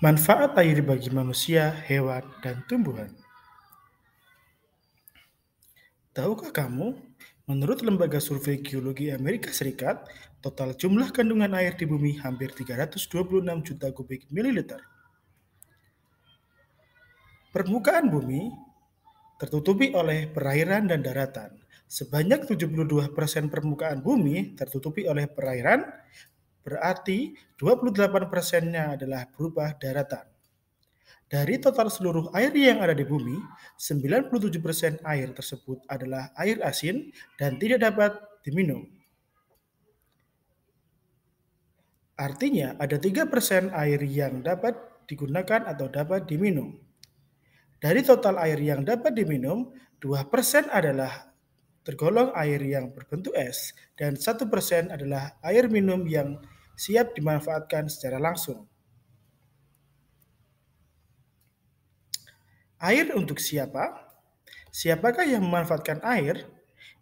Manfaat air bagi manusia, hewan, dan tumbuhan. Tahukah kamu, menurut Lembaga Survei Geologi Amerika Serikat, total jumlah kandungan air di bumi hampir 326 juta kubik mililiter. Permukaan bumi tertutupi oleh perairan dan daratan. Sebanyak 72% permukaan bumi tertutupi oleh perairan, berarti 28%-nya adalah berupa daratan. Dari total seluruh air yang ada di bumi, 97% air tersebut adalah air asin dan tidak dapat diminum. Artinya, ada 3% air yang dapat digunakan atau dapat diminum. Dari total air yang dapat diminum, 2% adalah tergolong air yang berbentuk es, dan 1% adalah air minum yang siap dimanfaatkan secara langsung. Air untuk siapa? Siapakah yang memanfaatkan air?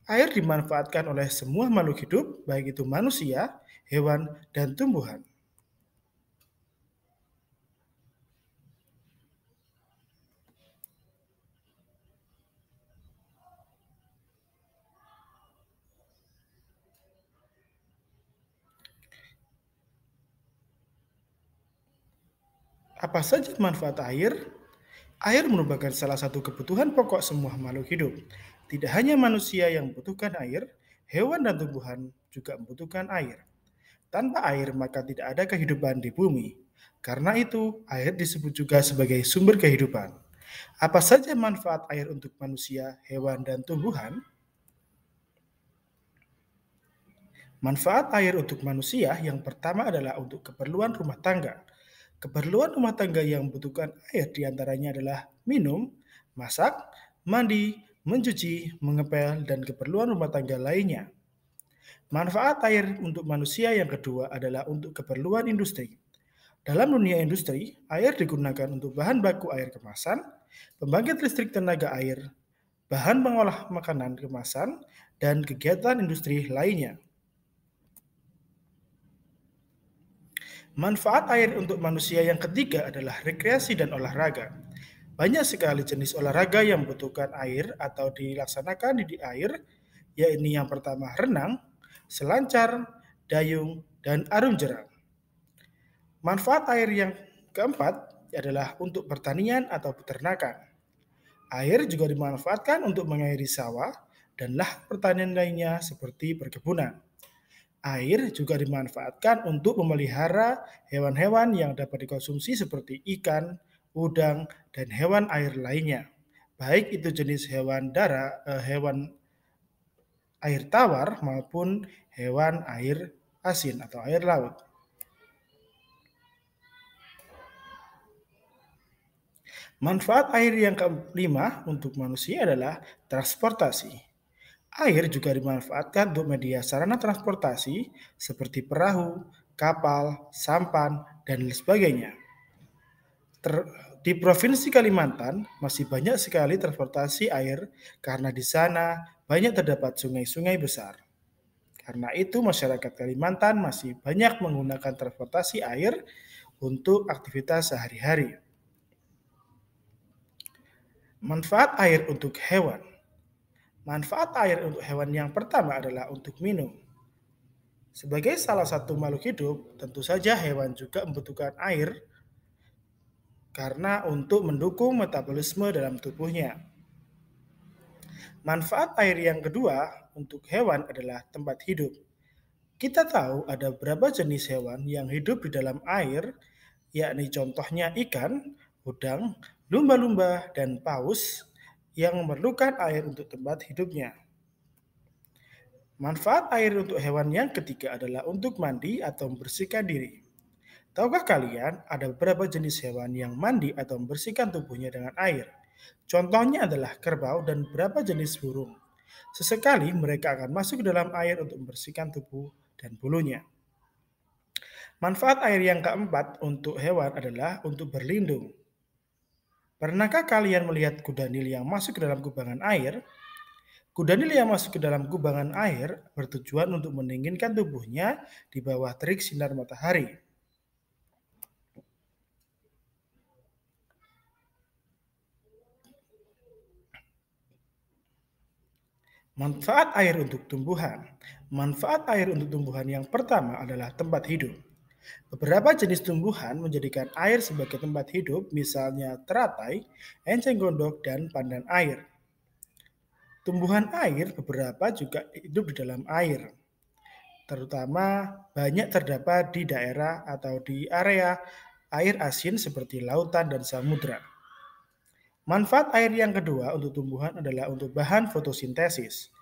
Air dimanfaatkan oleh semua makhluk hidup, baik itu manusia, hewan, dan tumbuhan. Apa saja manfaat air? Air merupakan salah satu kebutuhan pokok semua makhluk hidup. Tidak hanya manusia yang membutuhkan air, hewan dan tumbuhan juga membutuhkan air. Tanpa air, maka tidak ada kehidupan di bumi. Karena itu, air disebut juga sebagai sumber kehidupan. Apa saja manfaat air untuk manusia, hewan, dan tumbuhan? Manfaat air untuk manusia yang pertama adalah untuk keperluan rumah tangga. Keperluan rumah tangga yang membutuhkan air diantaranya adalah minum, masak, mandi, mencuci, mengepel, dan keperluan rumah tangga lainnya. Manfaat air untuk manusia yang kedua adalah untuk keperluan industri. Dalam dunia industri, air digunakan untuk bahan baku air kemasan, pembangkit listrik tenaga air, bahan pengolah makanan kemasan, dan kegiatan industri lainnya. Manfaat air untuk manusia yang ketiga adalah rekreasi dan olahraga. Banyak sekali jenis olahraga yang membutuhkan air atau dilaksanakan di air, yaitu yang pertama renang, selancar, dayung, dan arung jeram. Manfaat air yang keempat adalah untuk pertanian atau peternakan. Air juga dimanfaatkan untuk mengairi sawah dan lahan pertanian lainnya seperti perkebunan. Air juga dimanfaatkan untuk memelihara hewan-hewan yang dapat dikonsumsi seperti ikan, udang, dan hewan air lainnya. Baik itu jenis hewan air tawar maupun hewan air asin atau air laut. Manfaat air yang kelima untuk manusia adalah transportasi. Air juga dimanfaatkan untuk media sarana transportasi seperti perahu, kapal, sampan, dan lain sebagainya. Di Provinsi Kalimantan masih banyak sekali transportasi air karena di sana banyak terdapat sungai-sungai besar. Karena itu masyarakat Kalimantan masih banyak menggunakan transportasi air untuk aktivitas sehari-hari. Manfaat air untuk hewan. Manfaat air untuk hewan yang pertama adalah untuk minum. Sebagai salah satu makhluk hidup, tentu saja hewan juga membutuhkan air karena untuk mendukung metabolisme dalam tubuhnya. Manfaat air yang kedua untuk hewan adalah tempat hidup. Kita tahu ada beberapa jenis hewan yang hidup di dalam air, yakni contohnya ikan, udang, lumba-lumba, dan paus yang memerlukan air untuk tempat hidupnya. Manfaat air untuk hewan yang ketiga adalah untuk mandi atau membersihkan diri. Tahukah kalian ada beberapa jenis hewan yang mandi atau membersihkan tubuhnya dengan air? Contohnya adalah kerbau dan beberapa jenis burung. Sesekali mereka akan masuk ke dalam air untuk membersihkan tubuh dan bulunya. Manfaat air yang keempat untuk hewan adalah untuk berlindung. Pernahkah kalian melihat kuda nil yang masuk ke dalam kubangan air? Kuda nil yang masuk ke dalam kubangan air bertujuan untuk mendinginkan tubuhnya di bawah terik sinar matahari. Manfaat air untuk tumbuhan. Manfaat air untuk tumbuhan yang pertama adalah tempat hidup. Beberapa jenis tumbuhan menjadikan air sebagai tempat hidup, misalnya teratai, enceng gondok, dan pandan air. Tumbuhan air beberapa juga hidup di dalam air, terutama banyak terdapat di daerah atau di area air asin seperti lautan dan samudra. Manfaat air yang kedua untuk tumbuhan adalah untuk bahan fotosintesis.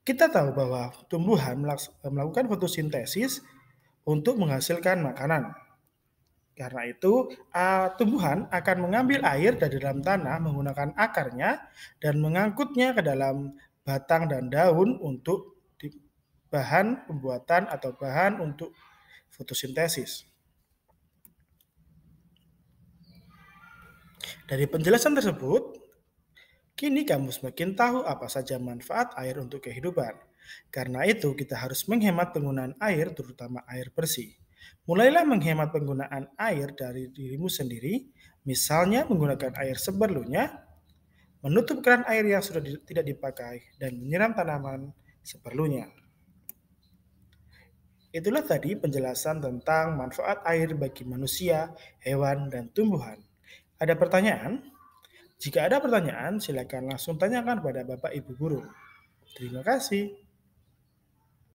Kita tahu bahwa tumbuhan melakukan fotosintesis untuk menghasilkan makanan. Karena itu, tumbuhan akan mengambil air dari dalam tanah menggunakan akarnya dan mengangkutnya ke dalam batang dan daun untuk bahan pembuatan atau bahan untuk fotosintesis. Dari penjelasan tersebut, kini kamu semakin tahu apa saja manfaat air untuk kehidupan. Karena itu, kita harus menghemat penggunaan air, terutama air bersih. Mulailah menghemat penggunaan air dari dirimu sendiri, misalnya menggunakan air seperlunya, menutup keran air yang sudah tidak dipakai, dan menyiram tanaman seperlunya. Itulah tadi penjelasan tentang manfaat air bagi manusia, hewan, dan tumbuhan. Ada pertanyaan? Jika ada pertanyaan, silakan langsung tanyakan pada Bapak Ibu Guru. Terima kasih.